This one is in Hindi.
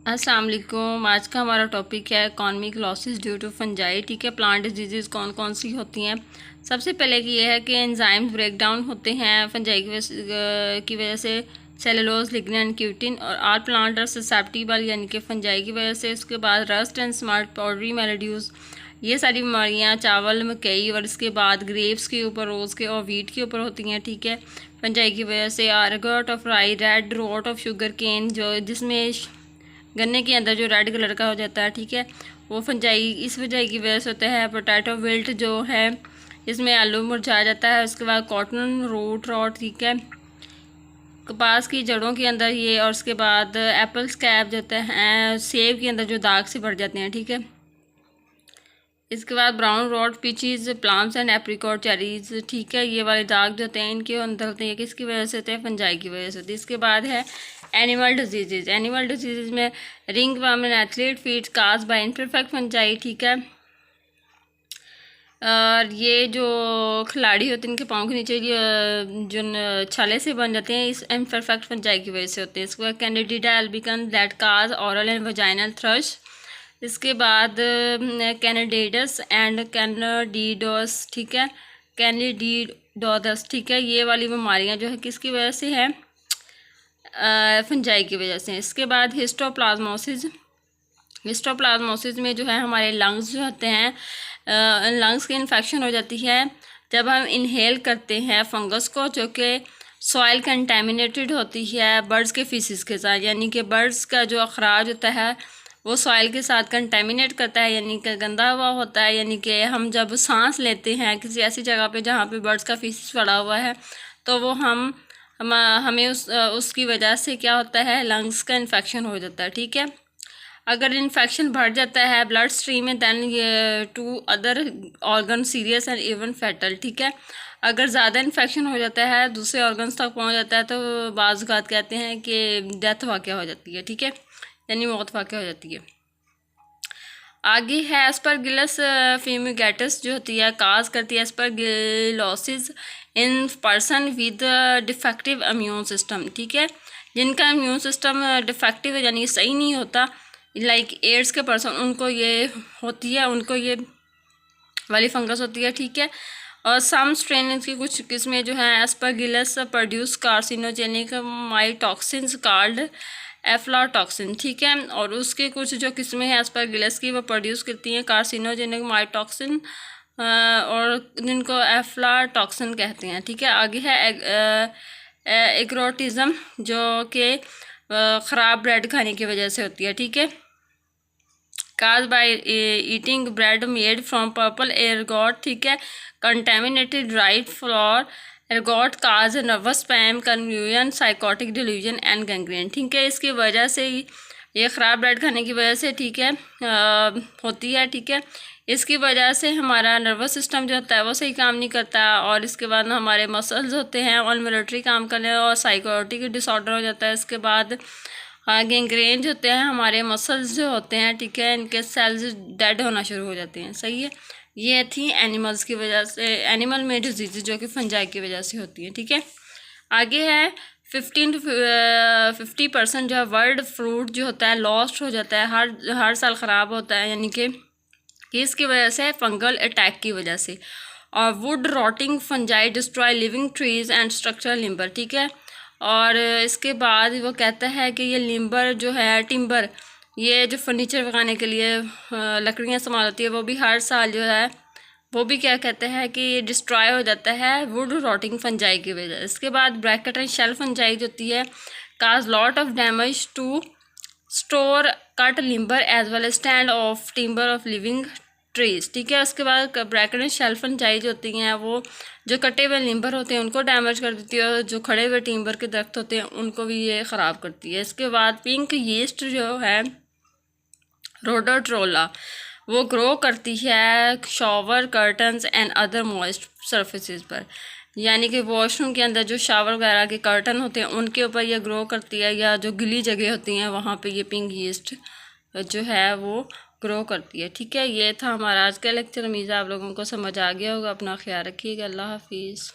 अस्सलाम वालेकुम। आज का हमारा टॉपिक है economic losses due to fungi. ठीक है, प्लांट डिजीज़ कौन कौन सी होती हैं। सबसे पहले कि ये है कि एंजाइम्स ब्रेक डाउन होते हैं फंजाई की वजह से, सेलुलोज, लिग्निन, क्यूटिन, और आल प्लांट आर ससेप्टिबल यानी कि फंजाई की वजह से। उसके बाद रस्ट एंड स्मार्ट पाउडरी मेलेड्यूज, ये सारी बीमारियाँ चावल, मकई और इसके बाद ग्रेप्स के ऊपर, रोज़ के और वीट के ऊपर होती हैं। ठीक है, फंजाई की वजह से। Ergot of rye, red rot of sugarcane, जो जिसमें गन्ने के अंदर जो रेड कलर का हो जाता है, ठीक है, वो फंजाई इस फंजाई की वजह से होता है। पोटैटो विल्ट जो है, इसमें आलू मुरझा जाता है। उसके बाद कॉटन रूट रॉट, ठीक है, कपास की जड़ों के अंदर ये, और उसके बाद एप्पल स्कैब जो होता है, सेब के अंदर जो दाग से भर जाते हैं। ठीक है, इसके बाद brown rot, peaches, plums and apricot, cherries, ठीक है, ये वाले दाग जो होते हैं इनके अंदर होते हैं, किसकी वजह से होते हैं, फंजाई की वजह से होती है। इसके बाद है एनिमल डिजीज़। एनिमल डिजीज़ में ringworm and athlete feet caused by imperfect fungi, ठीक है, और ये जो खिलाड़ी होते हैं इनके पाँव के नीचे ये जो छाले से बन जाते हैं, इस इम्परफेक्ट फंजाई की वजह से होते हैं। इसके बाद Candida albicans that causes oral and vaginal thrush. इसके बाद कैनेडिडस एंड कैनेडिडोस, ठीक है, कैनेडिडोदस, ठीक है, ये वाली बीमारियां जो है किसकी वजह से है, फंजाई की वजह से। इसके बाद हिस्टोप्लाज्मोसिस। हिस्टोप्लाज्मोसिस में जो है हमारे लंग्स जो होते हैं, लंग्स की इन्फेक्शन हो जाती है जब हम इनहेल करते हैं फंगस को, जो कि सॉइल कंटेमिनेटेड होती है बर्ड्स के फीसिस के साथ, यानी कि बर्ड्स का जो अखराज होता है वो सॉइल के साथ कंटेमिनेट करता है, यानी कि गंदा हुआ होता है। यानी कि हम जब सांस लेते हैं किसी ऐसी जगह पे जहाँ पे बर्ड्स का फीसिस पड़ा हुआ है, तो वो हमें उसकी वजह से क्या होता है, लंग्स का इन्फेक्शन हो जाता है। ठीक है, अगर इन्फेक्शन बढ़ जाता है ब्लड स्ट्रीम में, then to other organ serious and even fatal. ठीक है, अगर ज़्यादा इन्फेक्शन हो जाता है, दूसरे ऑर्गन्स तक पहुंच जाता है, तो बाज़ औक़ात कहते हैं कि डेथ वाक़या हो जाती है। ठीक है, यानी मौत वाक़या हो जाती है। आगे है एस्परगिलस फ्यूमिगेटस, जो होती है काज करती है aspergillosis in person with defective immune system. ठीक है, जिनका इम्यून सिस्टम डिफेक्टिव है यानी सही नहीं होता, लाइक एड्स के पर्सन, उनको ये होती है, उनको ये वाली फंगस होती है। ठीक है, और सम स्ट्रेन की कुछ किस्में जो हैं Aspergillus produce carcinogenic mycotoxins called aflatoxin. ठीक है, और उसके कुछ जो किस्में हैं एस्परगिलस की, वो प्रोड्यूस करती हैं कार्सिनोजेनिक माइटॉक्सिन, और जिनको एफ्लाटॉक्सिन कहते हैं। ठीक है, आगे है एग्रोटिज्म, जो कि ख़राब ब्रेड खाने की वजह से होती है। ठीक है, causes by eating bread made from purple ergot, ठीक है, contaminated rye flour ergot causes nervous spasm, confusion, psychotic delusion and gangrene. ठीक है, इसकी वजह से ये ख़राब ब्रेड खाने की वजह से, ठीक है, होती है। ठीक है, इसकी वजह से हमारा नर्वस सिस्टम जो होता है वो सही काम नहीं करता, और इसके बाद हमारे मसल्स होते हैं और मिलिट्री काम करने, और साइकोटिक डिसऑर्डर हो जाता है। इसके बाद गैंग्रीन जो होते हैं, हमारे मसल्स जो होते हैं, ठीक है, इनके सेल्स डेड होना शुरू हो जाते हैं। सही है, ये थी एनिमल्स की वजह से, एनिमल में डिजीज़ जो कि फंजाई की वजह से होती हैं। ठीक है, आगे है 15 to 50% जो है वर्ल्ड फ्रूट जो होता है लॉस्ट हो जाता है, हर साल ख़राब होता है, यानी कि इसकी वजह से फंगल अटैक की वजह से। और would rotting fungi destroy living trees and structural limber. ठीक है, और इसके बाद वो कहता है कि ये लिम्बर जो है, टिम्बर, ये जो फर्नीचर लगाने के लिए लकड़ियाँ इस्तेमाल होती है, वो भी हर साल जो है वो भी क्या कहते हैं कि ये डिस्ट्रॉय हो जाता है वुड रॉटिंग फंजाई की वजह। इसके बाद ब्रैकेट एंड शेल फंजाई जो होती है causes lot of damage to store cut lumber as well stand of timber of living trees. ठीक है, उसके बाद ब्रैकेट एंड शेल फंजाई जो होती हैं वो जो कटे हुए लिम्बर होते हैं उनको डैमेज कर देती है, और जो खड़े हुए टिम्बर के दरख्त होते हैं उनको भी ये ख़राब करती है। इसके बाद पिंक यीस्ट जो है रोडोट्रोला, वो ग्रो करती है shower curtains and other moist surfaces पर, यानी कि वॉशरूम के अंदर जो शावर वगैरह के कर्टन होते हैं उनके ऊपर ये ग्रो करती है, या जो गिली जगह होती हैं वहाँ पे ये पिंक यीस्ट जो है वो ग्रो करती है। ठीक है, ये था हमारा आज का लेक्चर। उम्मीद है आप लोगों को समझ आ गया होगा। अपना ख्याल रखिएगा। अल्लाह हाफिज़।